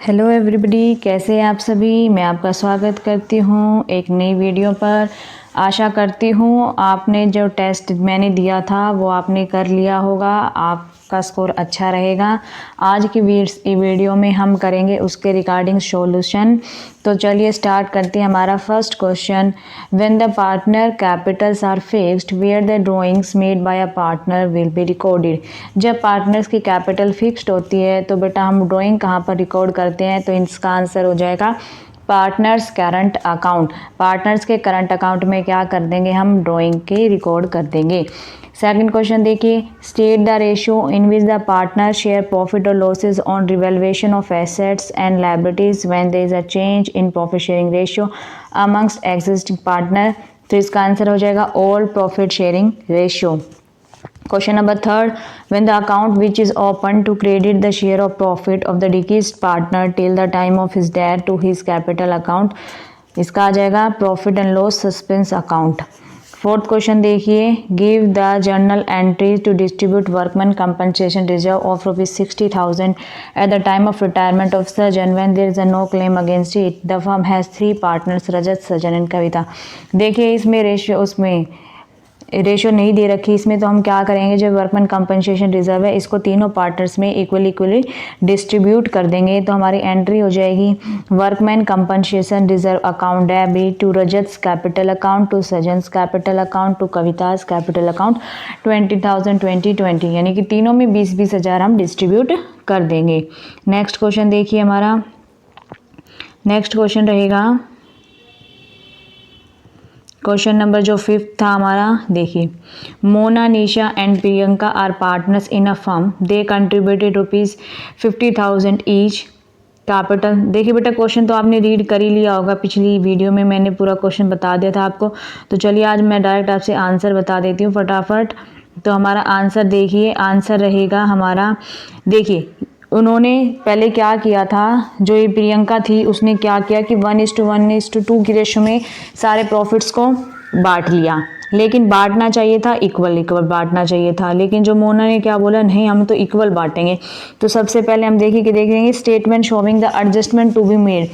Hello everybody, कैसे हैं आप सभी। मैं आपका स्वागत करती हूँ एक नई वीडियो पर। आशा करती हूँ आपने जो टेस्ट मैंने दिया था वो आपने कर लिया होगा, आपका स्कोर अच्छा रहेगा। आज की वीडियो में हम करेंगे उसके रिगार्डिंग सॉल्यूशन। तो चलिए स्टार्ट करते हैं। हमारा first question, when the partner capitals are fixed where the drawings made by a partner will be recorded. जब पार्टनर्स की कैपिटल फिक्स्ड होती है तो बेटा हम ड्राइंग कहाँ पर रिकॉर्ड करते हैं, तो इसका आंसर हो जाएगा पार्टनर्स करंट अकाउंट। पार्टनर्स के करंट अकाउंट में क्या कर देंगे, हम ड्राइंग के रिकॉर्ड कर देंगे। सेकंड क्वेश्चन देखिए, state the ratio in which the partner share profit और losses on revaluation of assets and liabilities when there is a change in profit sharing ratio amongst existing partner. तो इसका answer हो जाएगा all profit sharing ratio. Question number third, when the account which is opened to credit the share of profit of the deceased partner till the time of his death to his capital account, इसका आ जाएगा profit and loss suspense account. Fourth question देखिए, give the journal entries to distribute workman compensation reserve of ₹60,000 at the time of retirement of Sajan when there is a no claim against it. The firm has 3 partners, Rajat, Sajan and Kavita. देखिए इसमें ratio नहीं दे रखी, इसमें तो हम क्या करेंगे, जो वर्कमैन कंपनसेशन रिजर्व है इसको तीनों पार्टनर्स में इक्वली डिस्ट्रीब्यूट कर देंगे। तो हमारी एंट्री हो जाएगी workman compensation reserve account debit to Rajat capital account to Sajan's capital account to Kavita's capital account 20,000 2020, यानी कि तीनों में 20-20 हज़ार हम डिस्ट्रीब्यूट कर देंगे। नेक्स्ट क्वेश्चन देखिए, हमारा नेक्स्ट क्वेश्चन रहेगा क्वेश्चन नंबर जो 5th था हमारा। देखिए, Mona, Nisha and Priyanka are partners in a firm, they contributed ₹50,000 each capital. देखिए बेटा क्वेश्चन तो आपने रीड कर ही लिया होगा, पिछली वीडियो में मैंने पूरा क्वेश्चन बता दिया था आपको। तो चलिए आज मैं डायरेक्ट आपसे आंसर बता देती हूँ फटाफट। तो हमारा आंसर देखिए, आंसर रहेगा हमारा, देखिए उन्होंने पहले क्या किया था, जो ये प्रियंका थी उसने क्या किया कि 1:1:2 की रेशो में सारे प्रॉफिट्स को बांट लिया, लेकिन बांटना चाहिए था इक्वल बांटना चाहिए था, लेकिन जो मोना ने क्या बोला, नहीं हम तो इक्वल बांटेंगे। तो सबसे पहले हम देखेंगे statement showing the adjustment to be made,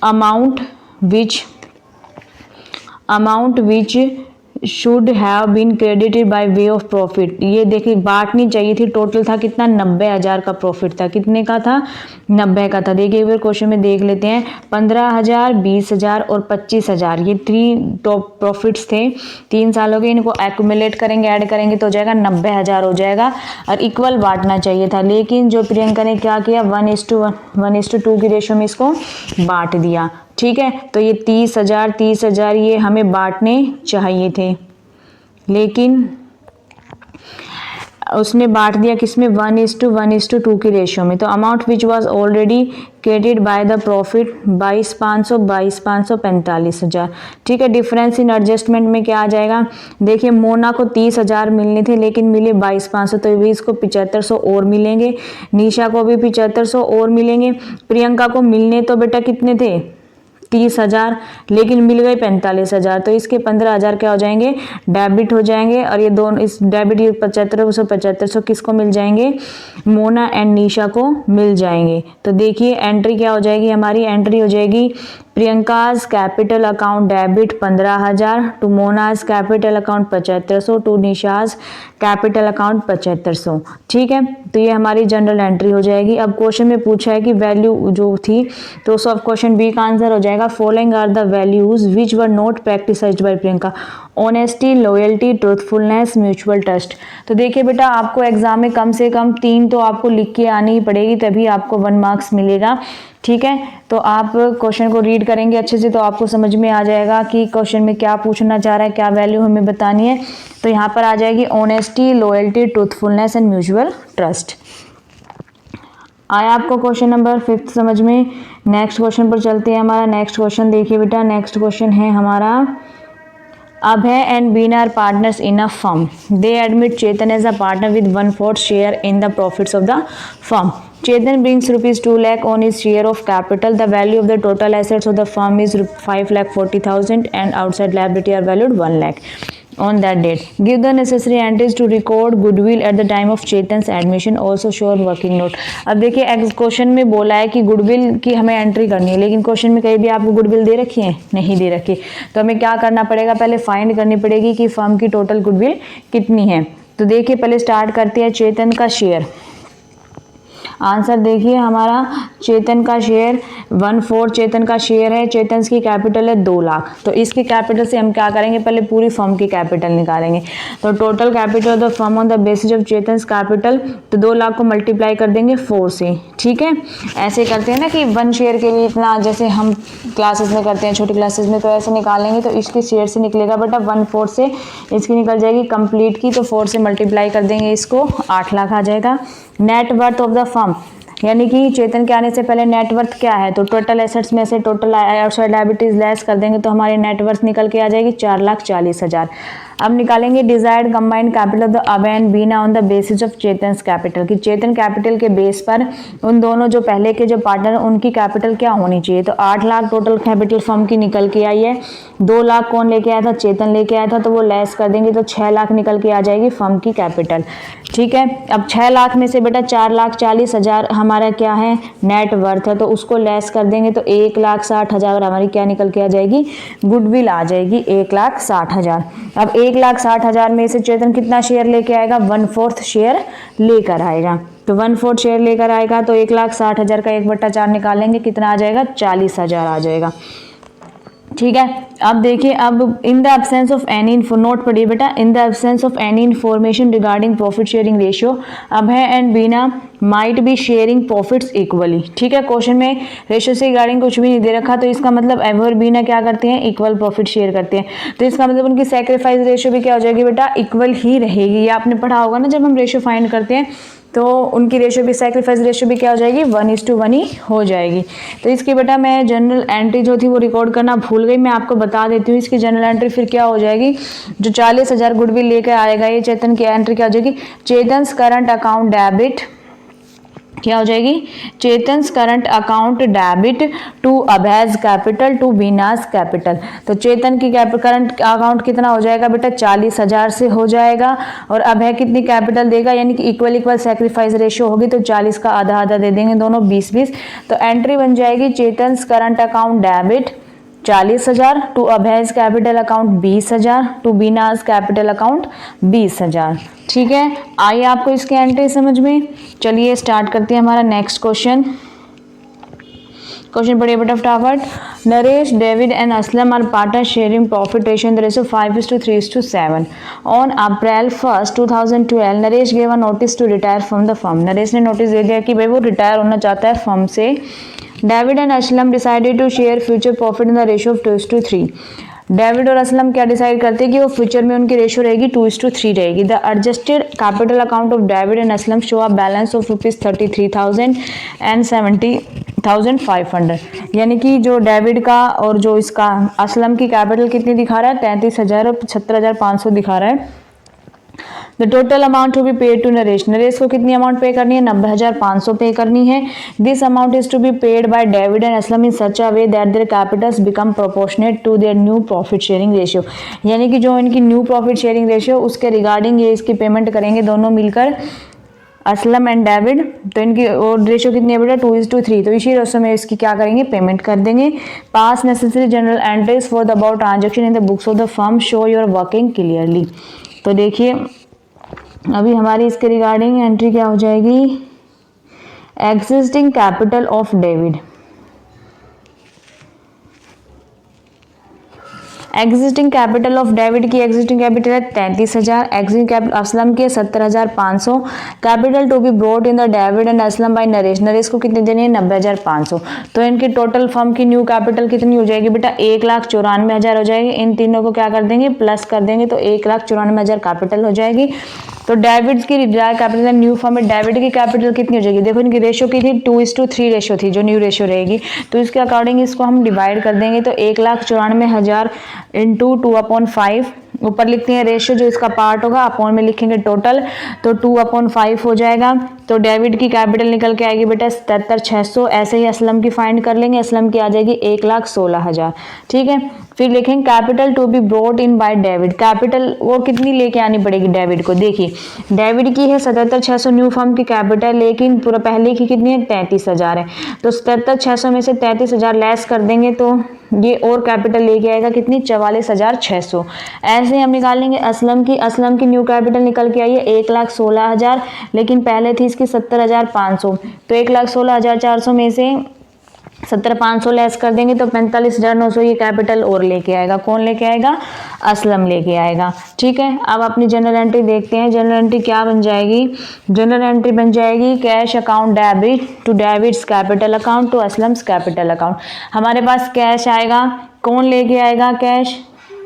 amount which should have been credited by way of profit. ये देखिए बांटनी चाहिए थी, टोटल था कितना, 90,000 का प्रॉफिट था। कितने का था, 90 का था। देखिए फिर क्वेश्चन में देख लेते हैं, 15,000, 20,000 और 25,000 ये 3 टॉप प्रॉफिट्स थे 3 सालों के। इनको एक्यूमुलेट करेंगे, ऐड करेंगे तो हो जाएगा 90,000 हो जाएगा, और इक्वल बांटना चाहिए था। लेकिन जो प्रियंका ने क्या किया, 1:2 की रेशो में इसको बांट दिया। ठीक है, तो ये 30,000 ये हमें बांटने चाहिए थे, लेकिन उसने बांट दिया किसमें, 1:2 की रेशियो में। तो amount which was already credited by the profit 22,500 45,000। ठीक है, डिफरेंस इन एडजस्टमेंट में क्या आ जाएगा, देखिए मोना को 30,000 मिलने थे लेकिन मिले 22,500, तो भी इसको 7,500 और मिलेंगे। निशा को भी 7,500 और मिलेंगे। प्रियंका को मिलने तो बेटा कितने थे, 30,000, लेकिन मिल गए 45,000, तो इसके 15,000 क्या हो जाएंगे, डेबिट हो जाएंगे। और ये दोनों इस डेबिट 75,500 किसको मिल जाएंगे, मोना एंड निशा को मिल जाएंगे। तो देखिए एंट्री क्या हो जाएगी, हमारी एंट्री हो जाएगी Priyanka's capital account debit 15,000 to Mona's capital account 75,000 to Nisha's capital account 75,000। ठीक है, तो ये हमारी जनरल एंट्री हो जाएगी। अब क्वेश्चन में पूछा है कि वैल्यू जो थी, तो सब क्वेश्चन बी का आंसर हो जाएगा, following are the values which were not practised by Priyanka, honesty, loyalty, truthfulness, mutual trust. तो देखिए बेटा आपको एग्जाम में कम से कम 3 तो आपको लिख के आनी ही पड़ेगी, तभी आपको 1 मार्क्स मिलेगा। ठीक है, तो आप क्वेश्चन को रीड करेंगे अच्छे से तो आपको समझ में आ जाएगा कि क्वेश्चन में क्या पूछना चाह रहा है, क्या वैल्यू हमें बतानी है। तो यहाँ पर आ जाएगी honesty, loyalty, truthfulness and mutual trust. आया आपको क्वेश्चन नंबर 5 समझ में। नेक्स्ट क्वेश्चन पर चलते हैं। हमारा नेक्स्ट क्वेश्चन देखिए बेटा, नेक्स्ट क्वेश्चन है हमारा, Abhay and Beena are partners in a firm. They admit Chetan as a partner with 1/4 share in the profits of the firm. Chetan brings ₹2 lakh on his share of capital. The value of the total assets of the firm is ₹5,40,000 and outside liability are valued 1 lakh. on that date. Give the necessary entries to record goodwill at the time of Chetan's admission. Also show working note. अब देखिए question में बोला है कि goodwill की हमें entry करनी है, लेकिन क्वेश्चन में कहीं भी आपको गुडविल दे रखी है, नहीं दे रखी। तो हमें क्या करना पड़ेगा, पहले फाइंड करनी पड़ेगी कि फर्म की टोटल गुडविल कितनी है। तो देखिए पहले स्टार्ट करते हैं चेतन का शेयर। आंसर देखिए हमारा चेतन का शेयर 1/4 चेतन का शेयर है। चेतन की कैपिटल है 2 लाख। तो इसकी कैपिटल से हम क्या करेंगे, पहले पूरी फर्म की कैपिटल निकालेंगे। तो total capital of the firm on the basis of Chetan capital, तो 2 लाख को मल्टीप्लाई कर देंगे 4 से। ठीक है, ऐसे करते हैं ना कि 1 शेयर के लिए इतना, जैसे हम क्लासेस में करते हैं छोटी क्लासेस में, तो ऐसे निकालेंगे तो इसकी शेयर से निकलेगा बेटा 1/4 से इसकी निकल जाएगी कंप्लीट की, तो 4 से मल्टीप्लाई कर देंगे इसको, 8 लाख आ जाएगा। Net worth of the firm, यानी कि चेतन के आने से पहले नेटवर्थ क्या है, तो टोटल एसेट्स में से टोटल आउटसाइड लायबिलिटीज लेस कर देंगे तो हमारी नेटवर्थ निकल के आ जाएगी 4,40,000। अब निकालेंगे desired combined capital of the Abhay and Bina on the basis of Chetan capital, कि चेतन कैपिटल के बेस पर उन दोनों जो पहले के जो पार्टनर उनकी कैपिटल क्या होनी चाहिए। तो 8 लाख टोटल कैपिटल फर्म की निकल के आई है। 2 लाख कौन लेके आया था, चेतन लेके आया था, तो वो लेस कर देंगे तो 6 लाख निकल के आ जाएगी फर्म की कैपिटल। ठीक है, अब 6 लाख में से बेटा 4,40,000 हमारा क्या है, नेट वर्थ है, तो उसको लेस कर देंगे तो 1,60,000 हमारी क्या निकल के आ जाएगी, गुडविल आ जाएगी 1,60,000। अब 1,60,000 में से चेतन कितना शेयर लेके आएगा, 1/4 शेयर लेकर आएगा। तो 1/4 शेयर लेकर आएगा तो 1,60,000 का 1/4 निकालेंगे, कितना आ जाएगा, 40,000 आ जाएगा। ठीक है, अब देखिए, अब in the absence of any note पढ़िए बेटा, in the absence of any information regarding profit sharing ratio, Abhay and Bina might be sharing profits equally. ठीक है, क्वेश्चन में रेशियो से रिगार्डिंग कुछ भी नहीं दे रखा, तो इसका मतलब अभय और बीना क्या करते हैं, इक्वल प्रॉफिट शेयर करते हैं। तो इसका मतलब उनकी सैक्रिफाइस रेशियो भी क्या हो जाएगी बेटा, इक्वल ही रहेगी। ये आपने पढ़ा होगा ना, जब हम रेशियो फाइंड करते हैं तो उनकी रेशियो भी, सैक्रिफाइस रेशियो भी क्या हो जाएगी, 1:1 ही हो जाएगी। तो इसकी बेटा मैं जनरल एंट्री जो थी वो रिकॉर्ड करना भूल गई, मैं आपको बता देती हूँ। इसकी जनरल एंट्री फिर क्या हो जाएगी, जो 40,000 गुडविल लेकर आएगा ये चेतन की एंट्री क्या हो जाएगी, चेतन्स करंट अकाउंट डेबिट, क्या हो जाएगी, Chetan's current account debit to Abhay's capital to Bina's capital. तो चेतन की करंट अकाउंट कितना हो जाएगा बेटा, 40,000 से हो जाएगा, और अभय कितनी कैपिटल देगा, यानी कि इक्वल सैक्रिफाइस रेशियो होगी, तो 40 का आधा आधा दे देंगे दोनों, 20-20। तो एंट्री बन जाएगी Chetan's current account debit 40,000 to Abhay's capital account 20,000 to Bina's capital account 20,000। ठीक है, आइए आपको इसकी एंट्री समझ में। चलिए स्टार्ट करते हैं हमारा नेक्स्ट क्वेश्चन। क्वेश्चन पढ़िए बेटा फटाफट। Naresh, David and Aslam are partner sharing profit ratio in the ratio 5:3:7। On April 1, 2012 Naresh gave a notice to retire from the firm. Naresh ने नोटिस दे दिया कि भाई वो रिटायर होना चाहता है फर्म से। David and Aslam decided to share future profit in the ratio of 2:3। David और असलम क्या डिसाइड करते हैं कि वो फ्यूचर में उनकी रेशियो रहेगी 2:3 रहेगी। The adjusted capital account of David and Aslam show a balance of ₹33,000 and 70,500। यानी कि जो डेविड का और जो इसका असलम की कैपिटल कितनी दिखा रहा है, 33,000 और 75,500 दिखा रहा है। The total amount to be paid to Naresh, Naresh को कितनी अमाउंट पे करनी है, 90,500 पे करनी है। This amount is to be paid by David and Aslam in such a way that their capitals become proportionate to their new profit sharing ratio. यानी कि जो इनकी न्यू प्रॉफिट शेयरिंग रेशियो उसके रिगार्डिंग ये इसकी पेमेंट करेंगे दोनों मिलकर, असलम एंड डेविड। तो इनकी रेशियो कितनी है बेटा, 2:3। तो इसी रेशियो में इसकी क्या करेंगे, पेमेंट कर देंगे। पास necessary general entries for the about transaction in the books of the firm, show your working clearly. तो देखिए अभी हमारी इसके रिगार्डिंग एंट्री क्या हो जाएगी, existing capital of David, existing capital of David की एग्जिस्टिंग कैपिटल है 33,000, एग्जिस्टिंग कैपिटल असलम की 70,500। Capital to be brought in the David and Aslam by Naresh, Naresh को कितनी देनी है, 90,500। तो इनकी टोटल फर्म की न्यू कैपिटल कितनी हो जाएगी बेटा, 1,94,000 हो जाएगी। इन तीनों को क्या कर देंगे, प्लस कर देंगे, तो 1,94,000 कैपिटल हो जाएगी। तो डेविड की कैपिटल न्यू फर्म में डेविड की कैपिटल कितनी हो जाएगी, देखो इनकी रेशियो की थी 2:3 रेशियो थी, जो न्यू रेशियो रहेगी। तो इसके अकॉर्डिंग इसको हम डिवाइड कर देंगे, तो 1,94,000 इंटू 2/5, ऊपर लिखते हैं रेशियो जो इसका पार्ट होगा, अपॉन में लिखेंगे टोटल, तो 2/5 हो जाएगा। तो डेविड की कैपिटल निकल के आएगी बेटा 77,600। ऐसे ही असलम की फाइंड कर लेंगे, असलम की आ जाएगी 1,16,000। ठीक है, फिर लिखेंगे capital to be brought in by debit, capital वो कितनी लेके आनी पड़ेगी डेबिट को। देखिए डेबिट की है 77,600 न्यू फर्म की कैपिटल, लेकिन पूरा पहले की कितनी है 33,000 है, तो 77,600 में से 33,000 लेस कर देंगे तो ये और कैपिटल लेके आएगा कितनी 44,600। ऐसे हम निकालेंगे असलम की न्यू कैपिटल निकल के आई है 1,16,000, लेकिन पहले थी इसकी 70,500, तो 1,16,400 में से 70,500 लेस कर देंगे तो 45,900 ये कैपिटल और लेके आएगा। कौन लेके आएगा? असलम लेके आएगा। ठीक है, अब अपनी जनरल एंट्री देखते हैं। जनरल एंट्री क्या बन जाएगी? जनरल एंट्री बन जाएगी cash account debit to David's capital account to Aslam's capital account. हमारे पास कैश आएगा, कौन लेके आएगा कैश?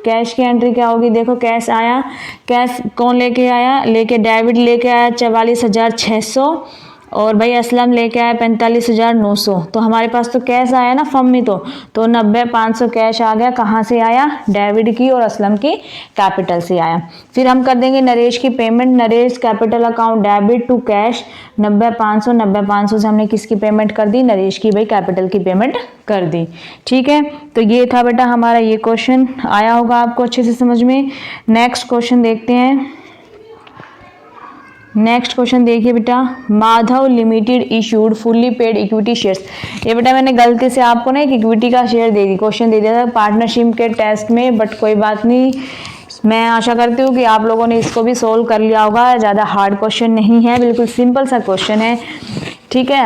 कैश की एंट्री क्या होगी? देखो कैश आया, कैश कौन लेके आया? लेके डेबिट लेके आया 44,600 और भाई असलम लेके आया 45,900। तो हमारे पास तो कैश आया ना फर्म में, तो 90,500 कैश आ गया। कहाँ से आया? डेबिट की और असलम की कैपिटल से आया। फिर हम कर देंगे नरेश की payment, Naresh capital account debit to cash 90,500 से हमने किसकी पेमेंट कर दी? नरेश की भाई कैपिटल की पेमेंट कर दी। ठीक है, तो ये था बेटा हमारा ये क्वेश्चन, आया होगा आपको अच्छे से समझ में। नेक्स्ट क्वेश्चन देखते हैं। नेक्स्ट क्वेश्चन देखिए बेटा, Madhav Limited issued fully paid equity shares. ये बेटा मैंने गलती से आपको ना एक इक्विटी का शेयर दे दी, क्वेश्चन दे दिया था पार्टनरशिप के टेस्ट में, बट कोई बात नहीं, मैं आशा करती हूँ कि आप लोगों ने इसको भी सोल्व कर लिया होगा। ज़्यादा हार्ड क्वेश्चन नहीं है, बिल्कुल सिंपल सा क्वेश्चन है। ठीक है,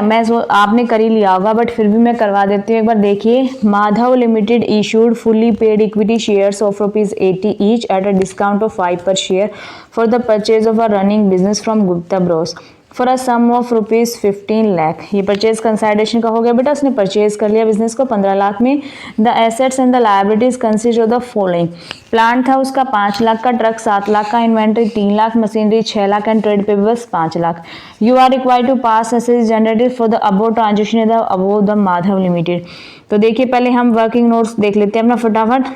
आपने कर ही लिया होगा, बट फिर भी मैं करवा देती हूँ एक बार। देखिए, Madhav Limited issued fully paid equity shares of ₹80 each at a discount of 5 per share for the purchase of a running business from Gupta bros for a sum of ₹15 lakh. ये परचेज कंसाइडेशन का हो गया बेटा, उसने परचेज कर लिया बिजनेस को 15 लाख में। The assets and the liabilities consist of the following. Plant था उसका 5 लाख का, ट्रक 7 लाख का, inventory 3 lakh, machinery 6 lakh and trade payables 5 lakh. You are required to pass assets generated for the above transaction the above the Madhav Limited. तो देखिए पहले हम working notes देख लेते हैं अपना फटाफट।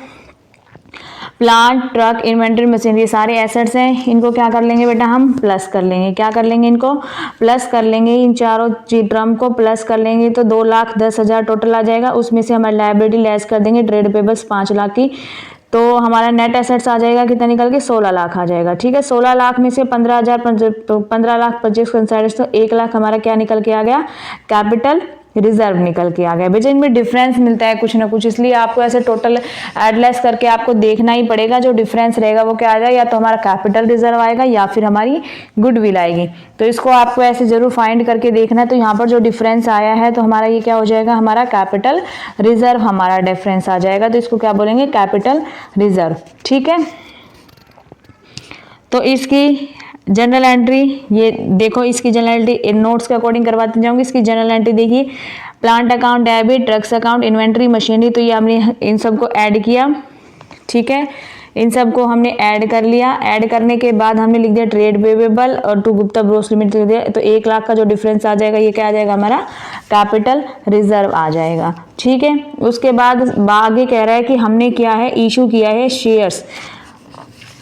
प्लांट, ट्रक, इन्वेंट्री, मशीनरी सारे एसेट्स हैं, इनको क्या कर लेंगे बेटा? हम प्लस कर लेंगे। क्या कर लेंगे? इनको प्लस कर लेंगे। इन चारों टर्म को प्लस कर लेंगे तो 2,10,000 टोटल आ जाएगा। उसमें से हमारी लायबिलिटी लेस कर देंगे ट्रेड पेबल्स 5 लाख की, तो हमारा नेट एसेट्स आ जाएगा कितना निकल के? 16 लाख आ जाएगा। ठीक है, 16 लाख में से 15 लाख परचेज कंसाइडेशन, तो 1 लाख हमारा क्या निकल के आ गया? कैपिटल रिजर्व निकल के आ गया। बेटा इनमें डिफरेंस मिलता है कुछ ना कुछ, इसलिए आपको ऐसे टोटल एडलेस करके आपको देखना ही पड़ेगा। जो डिफरेंस रहेगा वो क्या आएगा? या तो हमारा कैपिटल रिजर्व आएगा या फिर हमारी गुडविल आएगी। तो इसको आपको ऐसे जरूर फाइंड करके देखना है। तो यहाँ पर जो डिफरेंस आया है तो हमारा ये क्या हो जाएगा? हमारा कैपिटल रिजर्व हमारा डिफरेंस आ जाएगा, तो इसको क्या बोलेंगे? Capital reserve. ठीक है, तो इसकी जनरल एंट्री ये देखो, इसकी जनरल एंट्री नोट्स के अकॉर्डिंग करवाते जाऊंगी। इसकी जनरल एंट्री देखिए, plant account debit, trucks account, inventory, machinery, तो ये हमने इन सबको ऐड किया। ठीक है, इन सबको हमने ऐड कर लिया। ऐड करने के बाद हमने लिख दिया ट्रेड पेबल और टू गुप्ता ब्रोस लिमिटेड लिख दिया, तो 1 लाख का जो डिफरेंस आ जाएगा ये क्या आ जाएगा? हमारा कैपिटल रिजर्व आ जाएगा। ठीक है, उसके बाद आगे कह रहा है कि हमने क्या है? इशू किया है शेयर्स।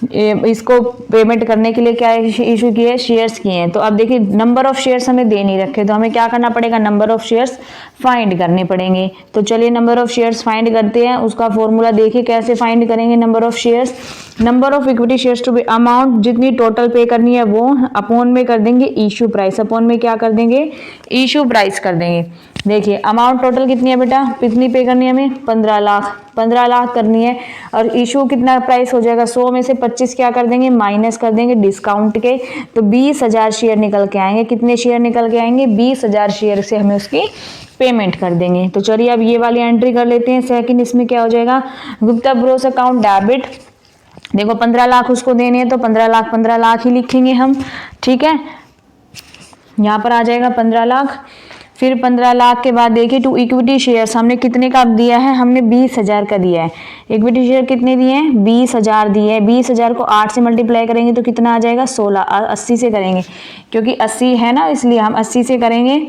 इसको पेमेंट करने के लिए क्या इशू किए? शेयर्स किए हैं। तो अब देखिए नंबर ऑफ शेयर्स हमें दे नहीं रखे, तो हमें क्या करना पड़ेगा? नंबर ऑफ शेयर्स फाइंड करने पड़ेंगे। तो चलिए नंबर ऑफ शेयर्स फाइंड करते हैं। उसका फॉर्मूला देखिए कैसे फाइंड करेंगे number of shares. Number of equity shares to be amount जितनी टोटल पे करनी है वो अपॉन में कर देंगे इशू प्राइस। अपॉन में क्या कर देंगे? इशू प्राइस कर देंगे। देखिए अमाउंट टोटल कितनी है बेटा? कितनी पे करनी है हमें? 15 लाख। 15 लाख करनी है और इशू कितना प्राइस हो जाएगा? 100 में से 25 क्या कर देंगे? माइनस कर देंगे डिस्काउंट के, तो 20,000 शेयर निकल के आएंगे। कितने शेयर निकल के आएंगे? 20,000 शेयर से हमें उसकी पेमेंट कर देंगे। तो चलिए अब ये वाली एंट्री कर लेते हैं। सेकंड इसमें क्या हो जाएगा? Gupta Bros account debit. देखो 15 लाख उसको देने हैं तो 15 लाख ही लिखेंगे हम। ठीक है, यहाँ पर आ जाएगा 15 लाख। फिर 15 लाख के बाद देखिए टू इक्विटी शेयर्स हमने कितने का दिया है? हमने 20,000 का दिया है। इक्विटी शेयर कितने दिए हैं? 20,000 दिए हैं। 20,000 को 8 से मल्टीप्लाई करेंगे तो कितना आ जाएगा? 16। 80 से करेंगे क्योंकि 80 है ना, इसलिए हम 80 से करेंगे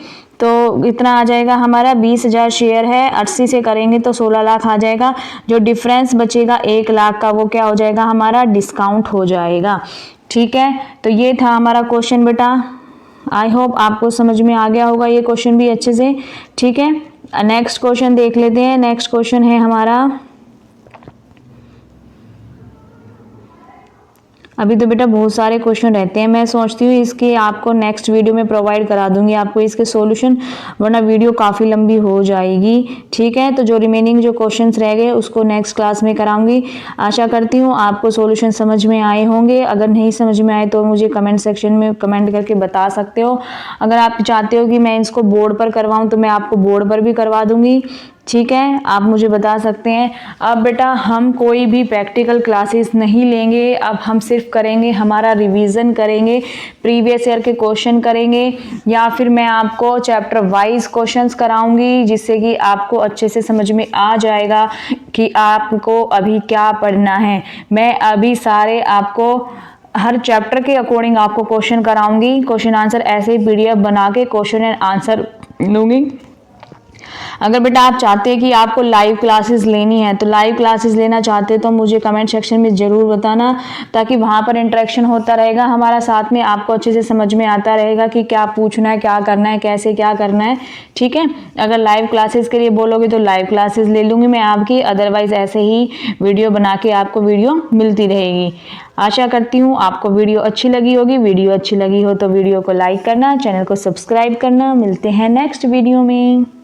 तो इतना आ जाएगा हमारा। 20,000 शेयर है, 80 से करेंगे तो 16 लाख आ जाएगा। जो डिफरेंस बचेगा 1 लाख का वो क्या हो जाएगा? हमारा डिस्काउंट हो जाएगा। ठीक है, तो ये था हमारा क्वेश्चन बेटा। आई होप आपको समझ में आ गया होगा ये क्वेश्चन भी अच्छे से। ठीक है, नेक्स्ट क्वेश्चन देख लेते हैं। नेक्स्ट क्वेश्चन है हमारा अभी तो बेटा बहुत सारे क्वेश्चन रहते हैं, मैं सोचती हूँ इसके आपको नेक्स्ट वीडियो में प्रोवाइड करा दूंगी आपको इसके सॉल्यूशन, वरना वीडियो काफ़ी लंबी हो जाएगी। ठीक है, तो जो रिमेनिंग जो क्वेश्चंस रह गए उसको नेक्स्ट क्लास में कराऊंगी। आशा करती हूँ आपको सॉल्यूशन समझ में आए होंगे। अगर नहीं समझ में आए तो मुझे कमेंट सेक्शन में कमेंट करके बता सकते हो। अगर आप चाहते हो कि मैं इसको बोर्ड पर करवाऊँ तो मैं आपको बोर्ड पर भी करवा दूंगी। ठीक है, आप मुझे बता सकते हैं। अब बेटा हम कोई भी प्रैक्टिकल क्लासेस नहीं लेंगे, अब हम सिर्फ करेंगे हमारा रिवीजन करेंगे, प्रीवियस ईयर के क्वेश्चन करेंगे, या फिर मैं आपको चैप्टर वाइज क्वेश्चंस कराऊंगी जिससे कि आपको अच्छे से समझ में आ जाएगा कि आपको अभी क्या पढ़ना है। मैं अभी सारे आपको हर चैप्टर के अकॉर्डिंग आपको क्वेश्चन कराऊंगी, क्वेश्चन आंसर ऐसे ही PDF बना के क्वेश्चन एंड आंसर लूंगी। अगर बेटा आप चाहते हैं कि आपको लाइव क्लासेस लेनी है तो लाइव क्लासेस लेना चाहते हैं तो मुझे कमेंट सेक्शन में ज़रूर बताना, ताकि वहाँ पर इंटरेक्शन होता रहेगा हमारा, साथ में आपको अच्छे से समझ में आता रहेगा कि क्या पूछना है, क्या करना है, कैसे क्या करना है। ठीक है, अगर लाइव क्लासेस के लिए बोलोगे तो लाइव क्लासेस ले लूँगी मैं आपकी, अदरवाइज ऐसे ही वीडियो बना के आपको वीडियो मिलती रहेगी। आशा करती हूँ आपको वीडियो अच्छी लगी होगी। वीडियो अच्छी लगी हो तो वीडियो को लाइक करना, चैनल को सब्सक्राइब करना। मिलते हैं नेक्स्ट वीडियो में।